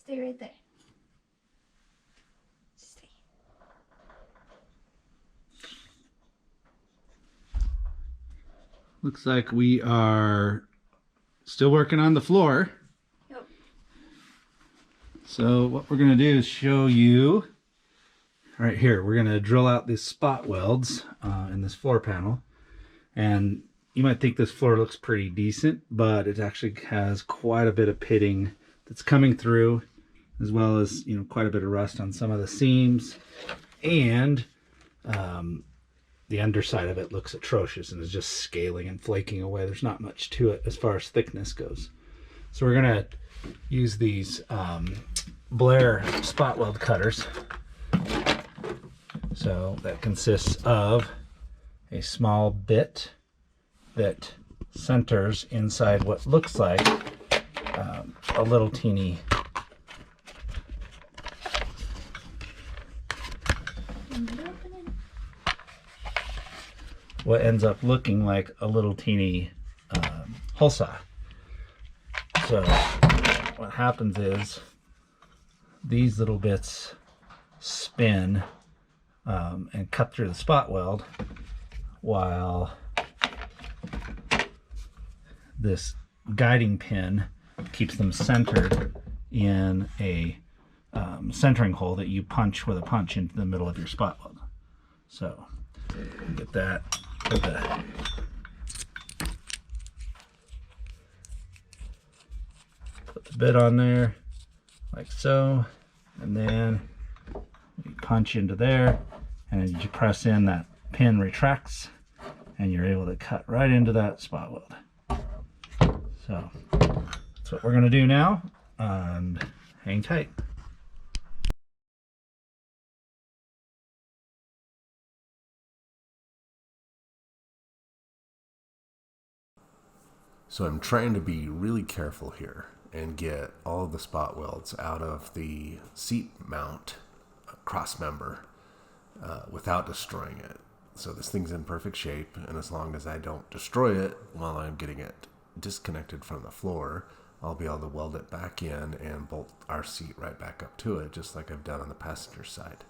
Stay right there. Stay. Looks like we are still working on the floor. Yep. So what we're going to do is show you right here. We're going to drill out these spot welds in this floor panel. And you might think this floor looks pretty decent, but it actually has quite a bit of pitting that's coming through, as well as, you know, quite a bit of rust on some of the seams. And the underside of it looks atrocious and is just scaling and flaking away. There's not much to it as far as thickness goes. So we're gonna use these Blair spot weld cutters. So that consists of a small bit that centers inside what looks like a little teeny what ends up looking like a little teeny hole saw. So what happens is these little bits spin and cut through the spot weld, while this guiding pin keeps them centered in a centering hole that you punch with a punch into the middle of your spot weld. So get that. Put the bit on there like so, and then you punch into there, and as you press in, that pin retracts and you're able to cut right into that spot weld. So that's what we're going to do now, and hang tight. So I'm trying to be really careful here and get all of the spot welds out of the seat mount cross member without destroying it. So this thing's in perfect shape, and as long as I don't destroy it while I'm getting it disconnected from the floor, I'll be able to weld it back in and bolt our seat right back up to it, just like I've done on the passenger side.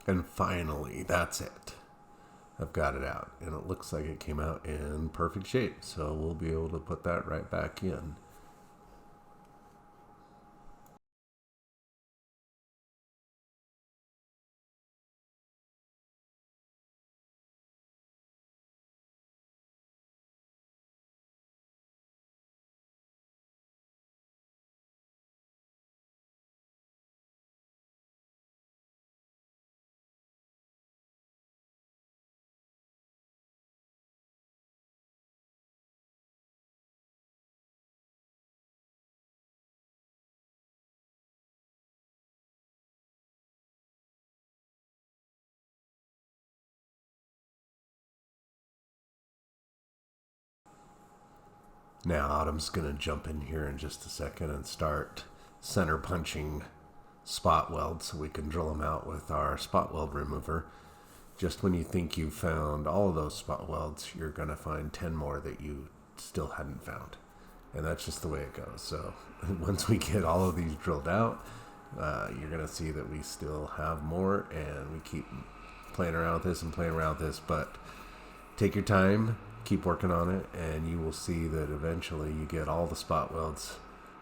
And finally, that's it. I've got it out, and it looks like it came out in perfect shape, so we'll be able to put that right back in. Now Autumn's going to jump in here in just a second and start center punching spot welds so we can drill them out with our spot weld remover. Just when you think you've found all of those spot welds, you're going to find 10 more that you still hadn't found. And that's just the way it goes. So once we get all of these drilled out, you're going to see that we still have more, and we keep playing around with this and playing around with this. But take your time, keep working on it, and you will see that eventually you get all the spot welds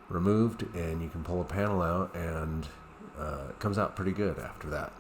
removed and you can pull a panel out, and it comes out pretty good after that.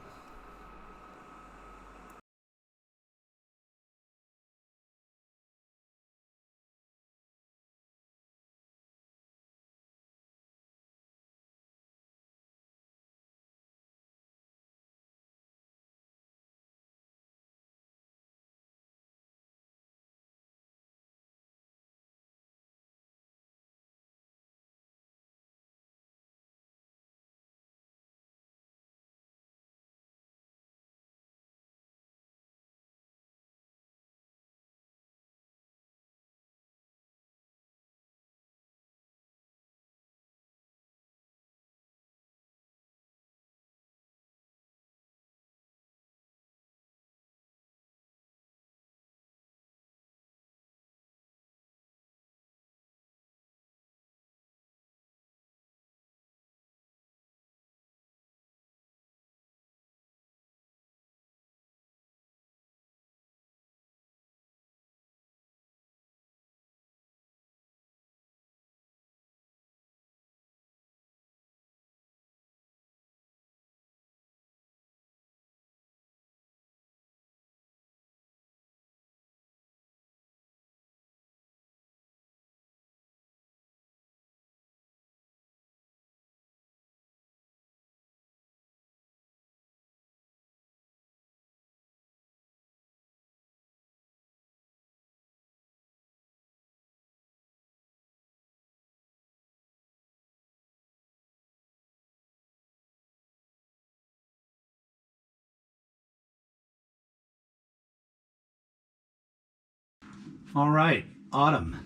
All right, Autumn.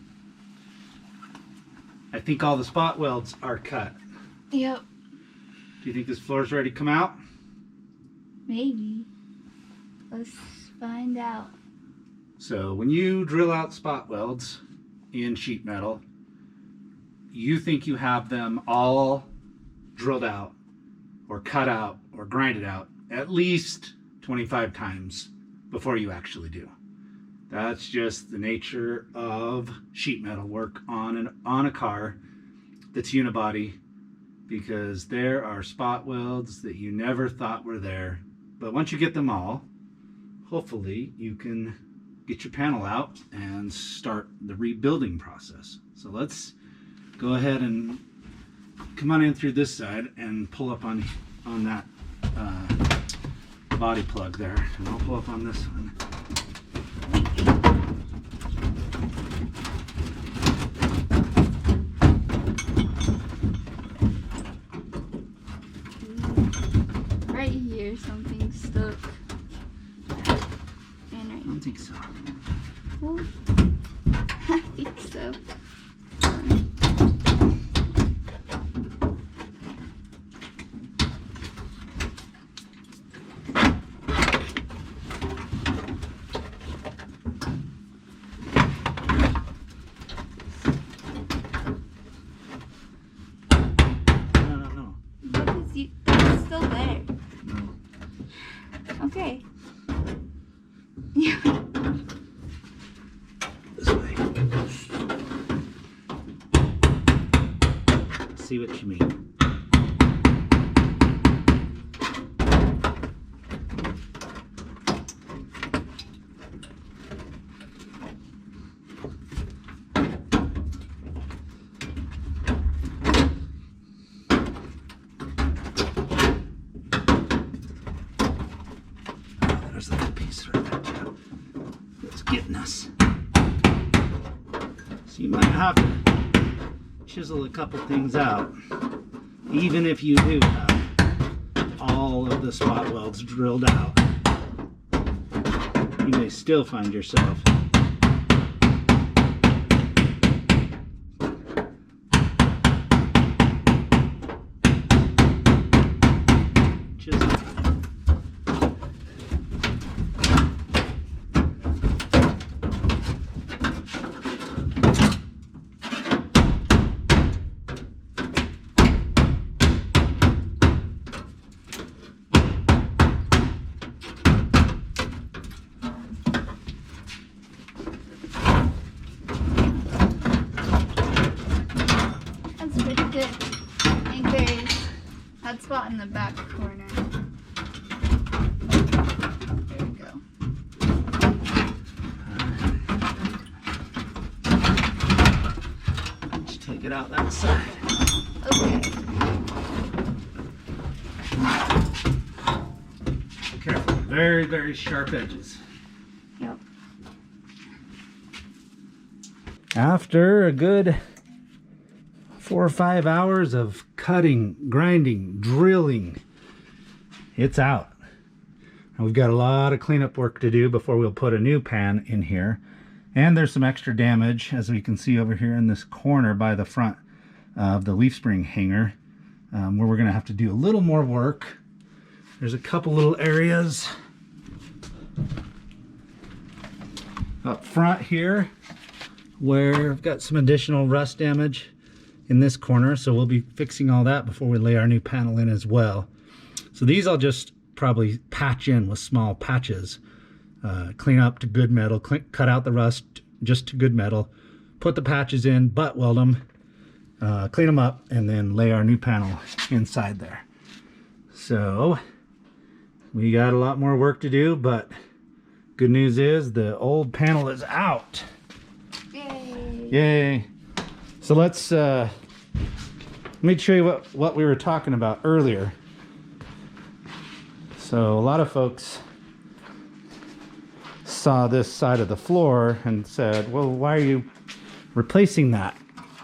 I think all the spot welds are cut. Yep. Do you think this floor is ready to come out? Maybe. Let's find out. So when you drill out spot welds in sheet metal, you think you have them all drilled out or cut out or grinded out at least 25 times before you actually do. That's just the nature of sheet metal work on a car that's unibody, because there are spot welds that you never thought were there. But once you get them all, hopefully you can get your panel out and start the rebuilding process. So let's go ahead and come on in through this side and pull up on that body plug there, and I'll pull up on this one. Right here, something's stuck. And right I don't think so. Oh, I think so. No. It's still there. No. Okay. This way. See what you mean. There's a little piece right there, Joe. It's getting us. So you might have to chisel a couple things out, even if you do have all of the spot welds drilled out. You may still find yourself spot in the back corner. There we go. Let's take it out that side. Okay. Careful. Very, very sharp edges. Yep. After a good 4 or 5 hours of cutting, grinding, drilling, it's out. And we've got a lot of cleanup work to do before we'll put a new pan in here. And there's some extra damage, as we can see over here in this corner by the front of the leaf spring hanger, where we're going to have to do a little more work. There's a couple little areas up front here where I've got some additional rust damage in this corner, so we'll be fixing all that before we lay our new panel in as well. So these I'll just probably patch in with small patches, clean up to good metal, cut out the rust just to good metal, put the patches in, butt weld them, clean them up, and then lay our new panel inside there. So we got a lot more work to do, but good news is the old panel is out. Yay. Yay. So let's let me show you what we were talking about earlier. So a lot of folks saw this side of the floor and said, well, why are you replacing that?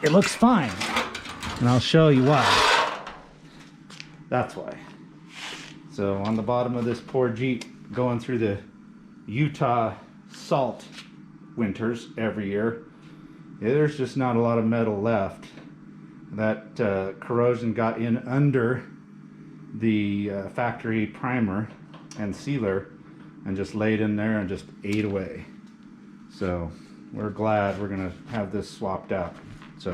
It looks fine. And I'll show you why. That's why. So on the bottom of this poor Jeep, going through the Utah salt winters every year, there's just not a lot of metal left. That corrosion got in under the factory primer and sealer and just laid in there and just ate away. So we're glad we're gonna have this swapped out. So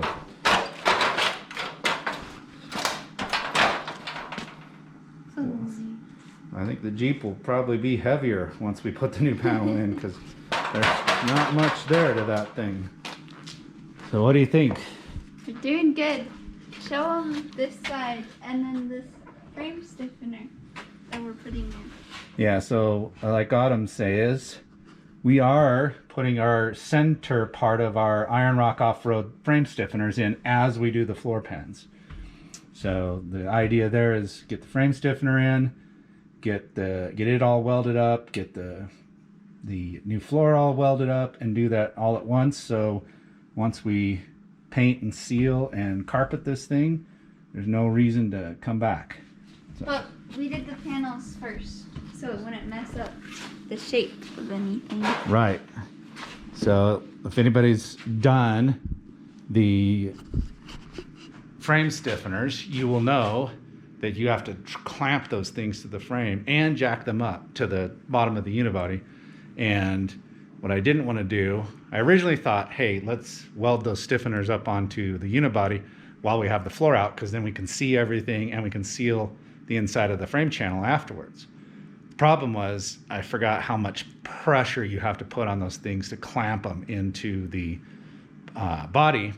I think the Jeep will probably be heavier once we put the new panel in, because there's not much there to that thing. So what do you think? You're doing good. Show them this side and then this frame stiffener that we're putting in. Yeah, so like Autumn says, we are putting our center part of our Iron Rock off-road frame stiffeners in as we do the floor pans. So the idea there is get the frame stiffener in, get it all welded up, get the new floor all welded up, and do that all at once. So once we paint and seal and carpet this thing, there's no reason to come back. So. But we did the panels first, so it wouldn't mess up the shape of anything. Right. So if anybody's done the frame stiffeners, you will know that you have to clamp those things to the frame and jack them up to the bottom of the unibody. And what I didn't want to do, I originally thought, hey, let's weld those stiffeners up onto the unibody while we have the floor out, because then we can see everything and we can seal the inside of the frame channel afterwards. The problem was I forgot how much pressure you have to put on those things to clamp them into the body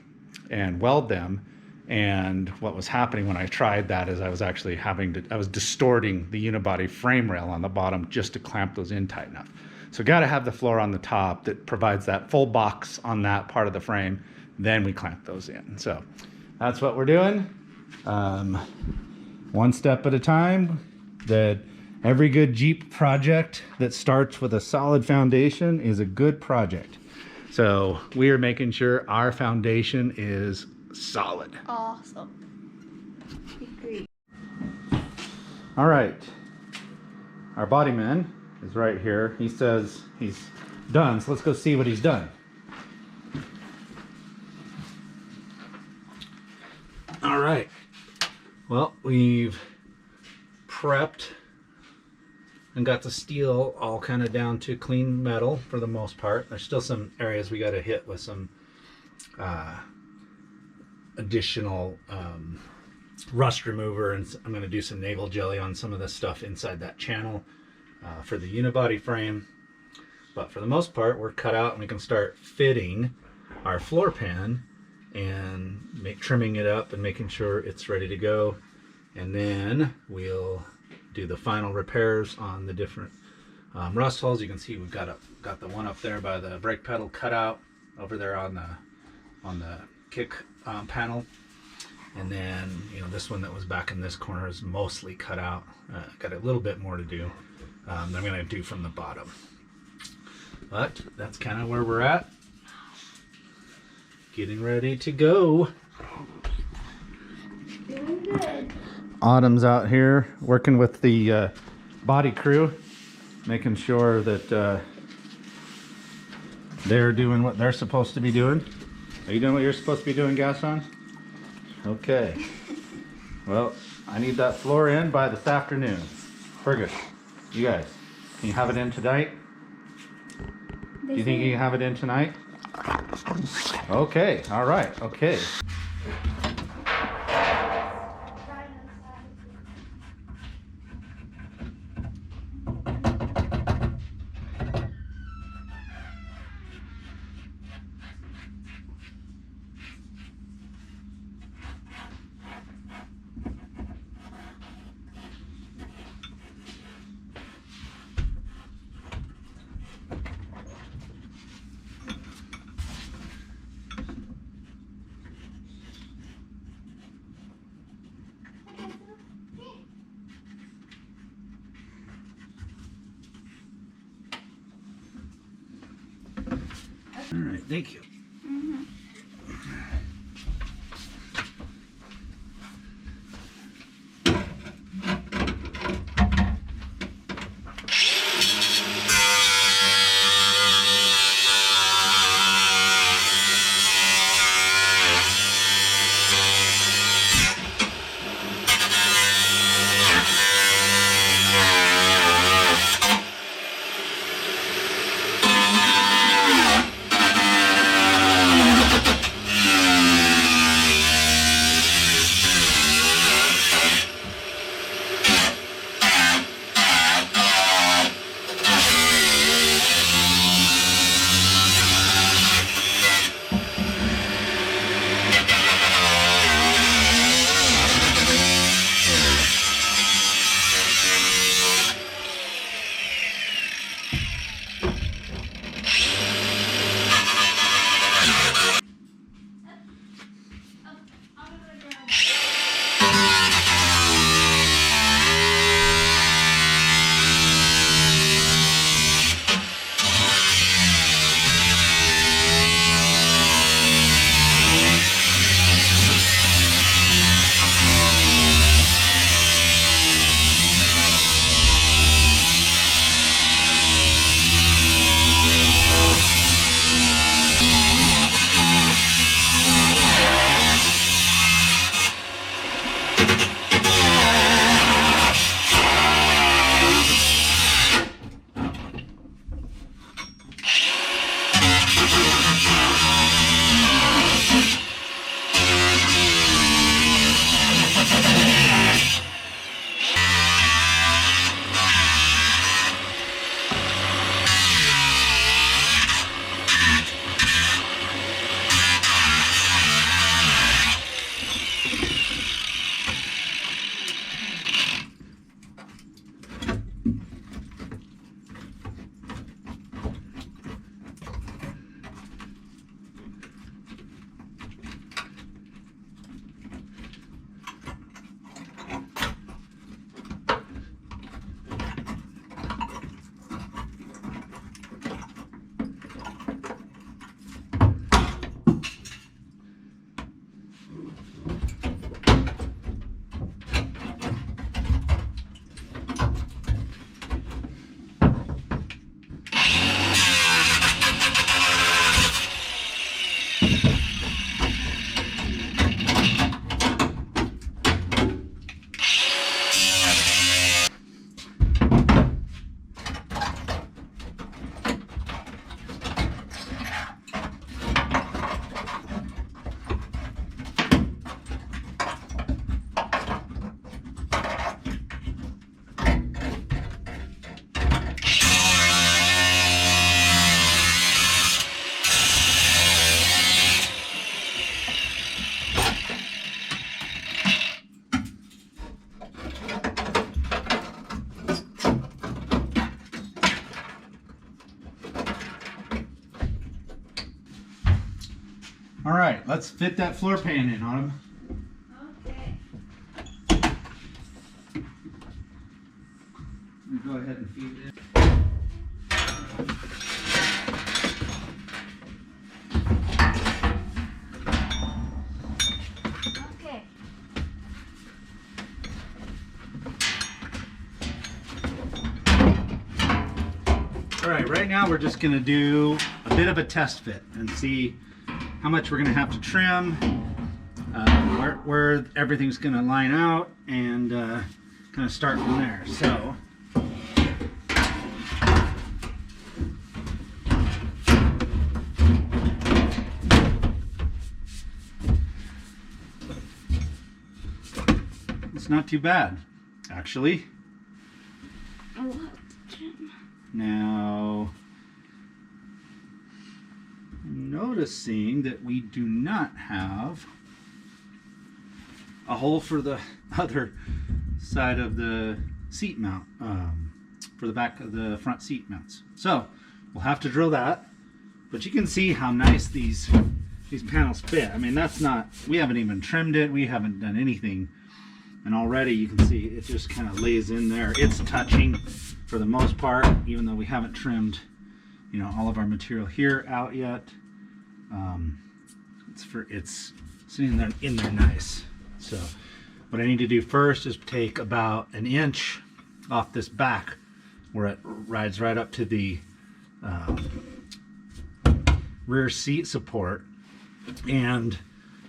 and weld them. And what was happening when I tried that is I was actually I was distorting the unibody frame rail on the bottom just to clamp those in tight enough. So got to have the floor on the top that provides that full box on that part of the frame. Then we clamp those in. So that's what we're doing. One step at a time. Every good Jeep project that starts with a solid foundation is a good project. So we are making sure our foundation is solid. Awesome. Agree. All right. Our body man is right here. He says he's done, so let's go see what he's done. All right. Well, we've prepped and got the steel all kind of down to clean metal for the most part. There's still some areas we got to hit with some additional rust remover, and I'm going to do some naval jelly on some of the stuff inside that channel for the unibody frame. But for the most part, we're cut out and we can start fitting our floor pan and trimming it up and making sure it's ready to go. And then we'll do the final repairs on the different rust holes. You can see we've got the one up there by the brake pedal cut out over there on the kick panel. And then, you know, this one that was back in this corner is mostly cut out. Got a little bit more to do. I'm going to do from the bottom. But that's kind of where we're at. Getting ready to go. Doing good. Autumn's out here working with the body crew, making sure that they're doing what they're supposed to be doing. Are you doing what you're supposed to be doing, Gaston? Okay. Well, I need that floor in by this afternoon. Fergus, you guys, can you have it in tonight? Do you think you can have it in tonight? Okay, all right, okay. All right, thank you. All right, let's fit that floor pan in, Autumn. Okay. Go ahead and feed it. Okay. All right, right now we're just gonna do a bit of a test fit and see how much we're gonna have to trim, where everything's gonna line out, and kind of start from there. So. It's not too bad, actually. A lot to trim. Now, I'm noticing that we do not have a hole for the other side of the seat mount, for the back of the front seat mounts. So we'll have to drill that, but you can see how nice these panels fit. I mean, we haven't even trimmed it, we haven't done anything, and already you can see it just kind of lays in there. It's touching for the most part, even though we haven't trimmed, you know, all of our material here out yet. It's sitting there in there nice. So what I need to do first is take about an inch off this back where it rides right up to the rear seat support, and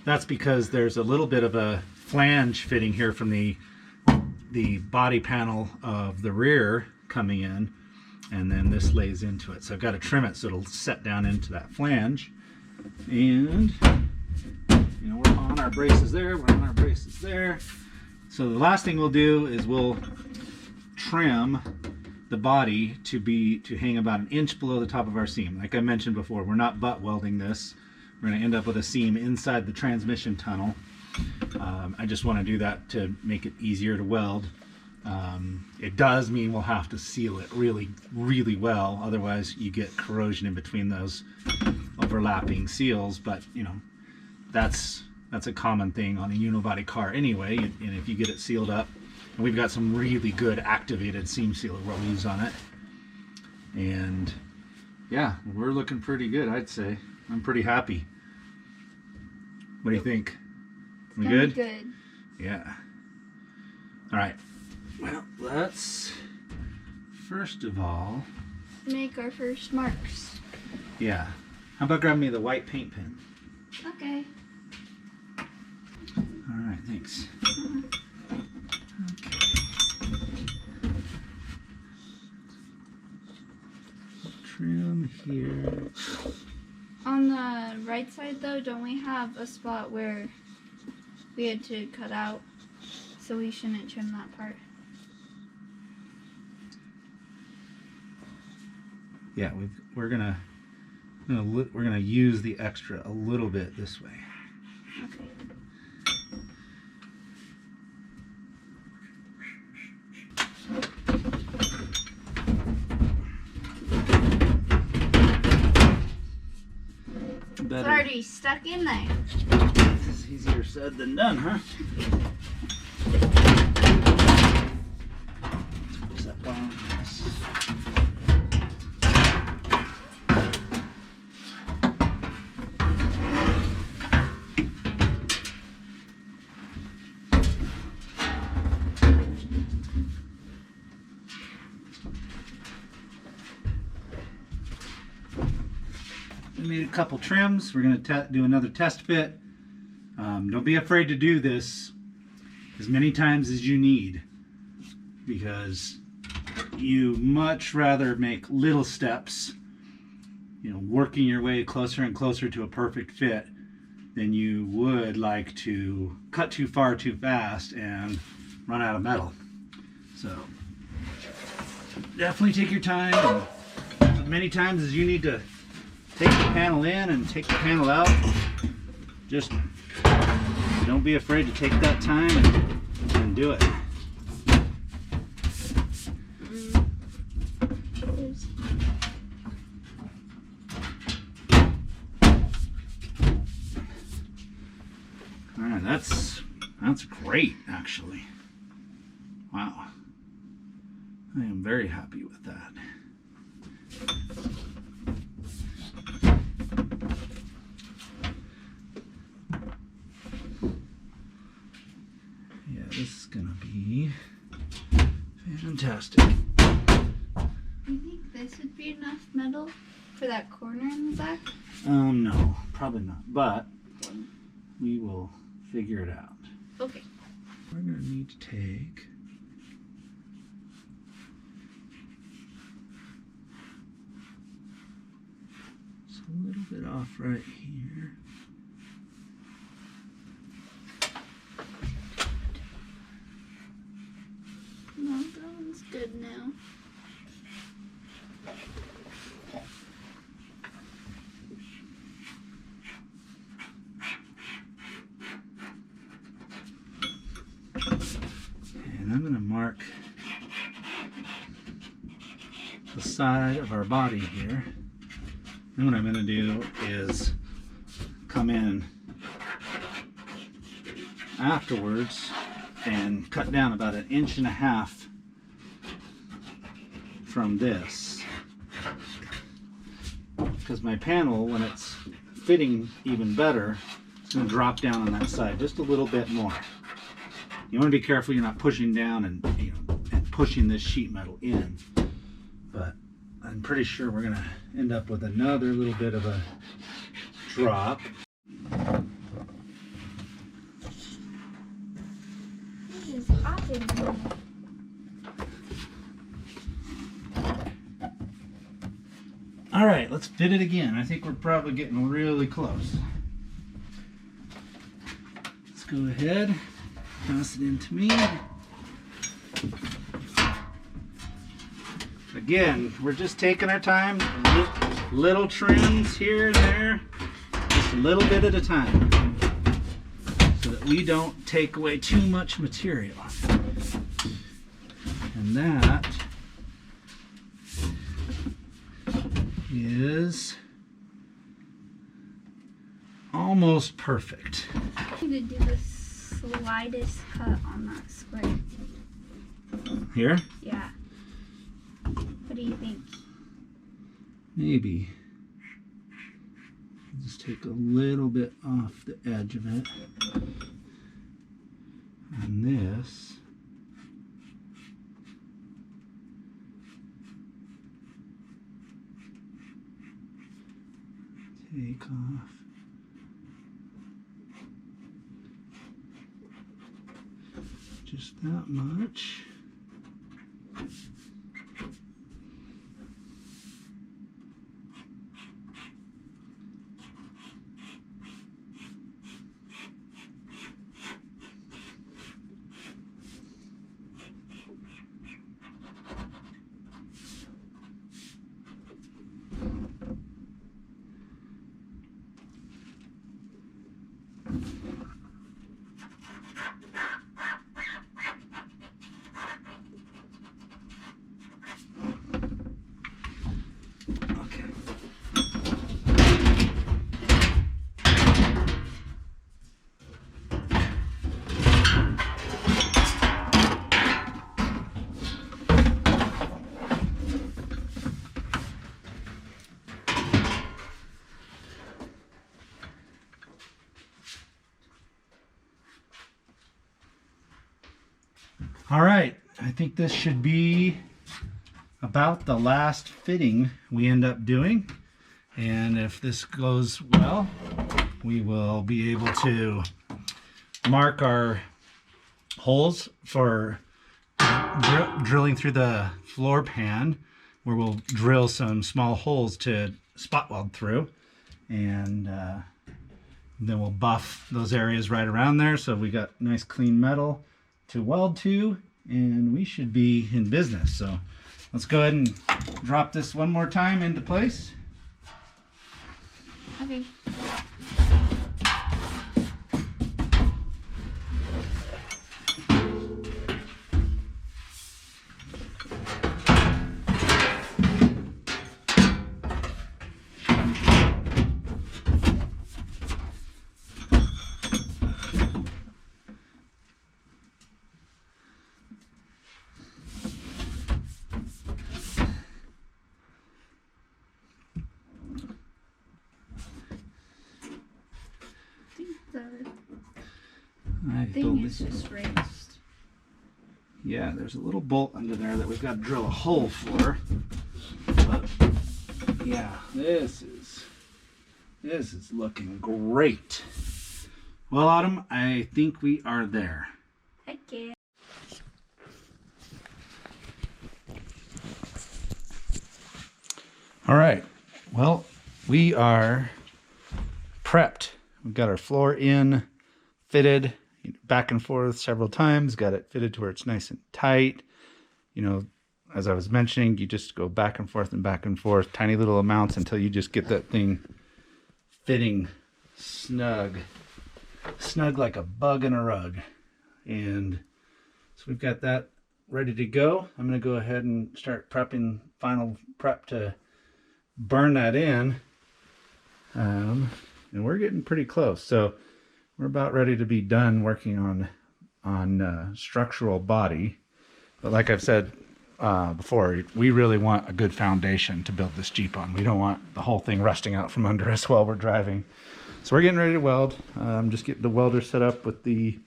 that's because there's a little bit of a flange fitting here from the body panel of the rear coming in, and then this lays into it. So I've got to trim it so it'll set down into that flange. And you know, we're on our braces there, we're on our braces there. So the last thing we'll do is we'll trim the body to hang about an inch below the top of our seam. Like I mentioned before, we're not butt welding this. We're going to end up with a seam inside the transmission tunnel. I just want to do that to make it easier to weld. It does mean we'll have to seal it really, really well. Otherwise you get corrosion in between those overlapping seals. But you know, that's a common thing on a unibody car anyway. And if you get it sealed up, and we've got some really good activated seam sealer we'll use on it. And yeah, we're looking pretty good, I'd say. I'm pretty happy. What do you think? We good? Good. Yeah. All right. Well, let's first of all make our first marks. Yeah. How about grabbing me the white paint pen? Okay. All right. Thanks. Okay. Trim here. On the right side though, don't we have a spot where we had to cut out, so we shouldn't trim that part? Yeah, we're gonna use the extra a little bit this way. Okay. It's already stuck in there. This is easier said than done, huh? Let's put that on. We made a couple trims. We're going to do another test fit. Don't be afraid to do this as many times as you need, because you much rather make little steps, you know, working your way closer and closer to a perfect fit, than you would like to cut too far too fast and run out of metal. So definitely take your time, and as many times as you need to take the panel in and take the panel out. Just don't be afraid to take that time and do it. Alright, that's great, actually. Wow. I am very happy with that. Yeah, this is gonna be fantastic. You think this would be enough metal for that corner in the back? No, probably not. But we will figure it out. Okay. We're gonna need to take just a little bit off right here. No, that one's good now. And I'm going to mark the side of our body here. And what I'm going to do is come in afterwards and cut down about 1.5 inches from this. Because my panel, when it's fitting even better, it's going to drop down on that side just a little bit more. You want to be careful you're not pushing down and pushing this sheet metal in. But I'm pretty sure we're going to end up with another little bit of a drop. It is hot in here. All right, let's fit it again. I think we're probably getting really close. Let's go ahead, pass it into me. Again, we're just taking our time, little trims here and there, just a little bit at a time, so that we don't take away too much material. And that is almost perfect. I need to do the slightest cut on that square. Here? Yeah. What do you think? Maybe. Just take a little bit off the edge of it. And this. Take off. Just that much. All right, I think this should be about the last fitting we end up doing. And if this goes well, we will be able to mark our holes for drilling through the floor pan, where we'll drill some small holes to spot weld through. And then we'll buff those areas right around there so we got nice clean metal to weld to, and we should be in business. So let's go ahead and drop this one more time into place. Okay. thing is just raised. Yeah, there's a little bolt under there that we've got to drill a hole for. But yeah, this is looking great. Well, Autumn, I think we are there. Heck yeah. All right. Well, we are prepped. We've got our floor in, fitted, back and forth several times, got it fitted to where it's nice and tight. You know, as I was mentioning, you just go back and forth, tiny little amounts until you just get that thing fitting snug like a bug in a rug. And so we've got that ready to go. I'm going to go ahead and start prepping, final prep to burn that in. And we're getting pretty close. So we're about ready to be done working on structural body. But like I've said before, we really want a good foundation to build this Jeep on. We don't want the whole thing rusting out from under us while we're driving. So we're getting ready to weld. I'm just getting the welder set up with the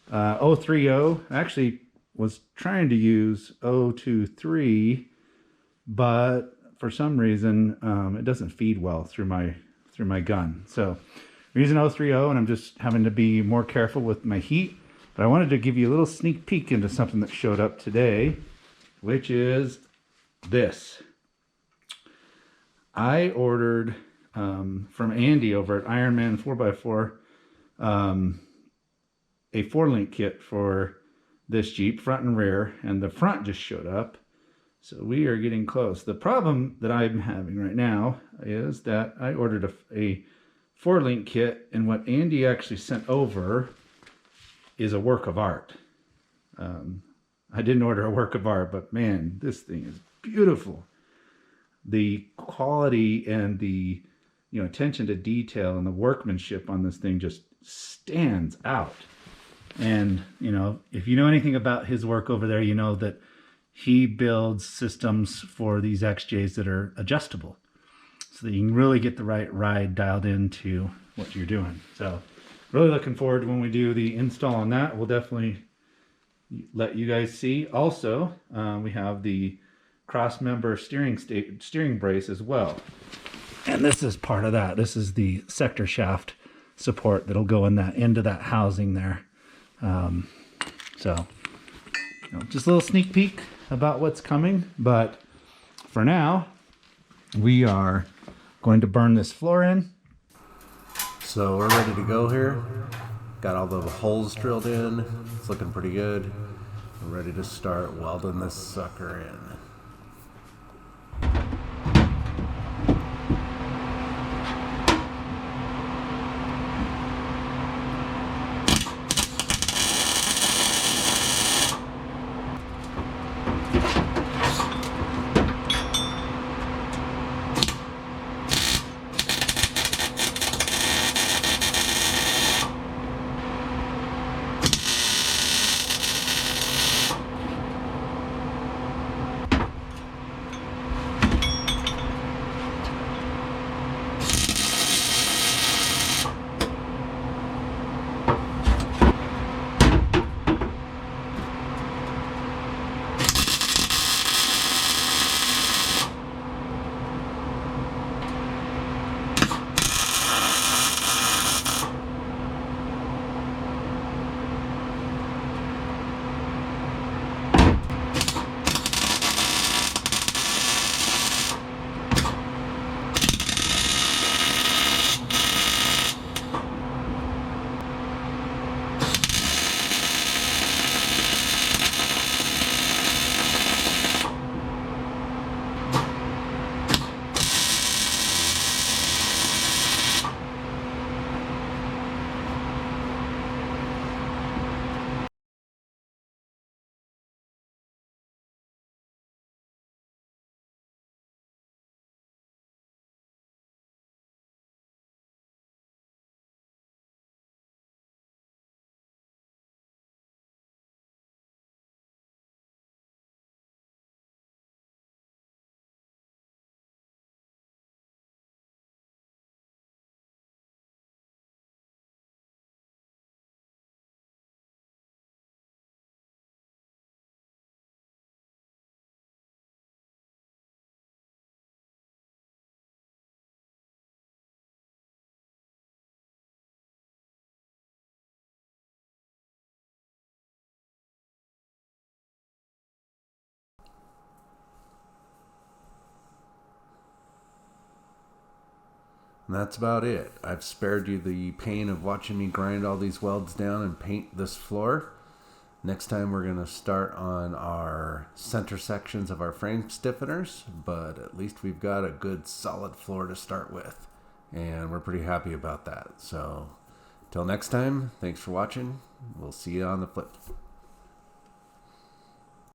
030. I actually was trying to use 023, but for some reason it doesn't feed well through my gun. So we're using 030, and I'm just having to be more careful with my heat. But I wanted to give you a little sneak peek into something that showed up today, which is this. I ordered from Andy over at Ironman 4x4 a 4-link kit for this Jeep, front and rear, and the front just showed up. So we are getting close. The problem that I'm having right now is that I ordered a 4-link kit, and what Andy actually sent over is a work of art. I didn't order a work of art, but man, this thing is beautiful. The quality and the attention to detail and the workmanship on this thing just stands out. And if you know anything about his work over there, you know that he builds systems for these XJs that are adjustable, so that you can really get the right ride dialed into what you're doing. So really looking forward to when we do the install on that. We'll definitely let you guys see. Also, we have the cross member steering brace as well. And this is part of that. This is the sector shaft support that'll go in that into that housing there. So just a little sneak peek about what's coming. But for now, we are going to burn this floor in. So we're ready to go here. Got all the holes drilled in. It's looking pretty good. We're ready to start welding this sucker in. And that's about it. I've spared you the pain of watching me grind all these welds down and paint this floor. Next time we're going to start on our center sections of our frame stiffeners, but at least we've got a good solid floor to start with. And we're pretty happy about that. So, till next time, thanks for watching. We'll see you on the flip.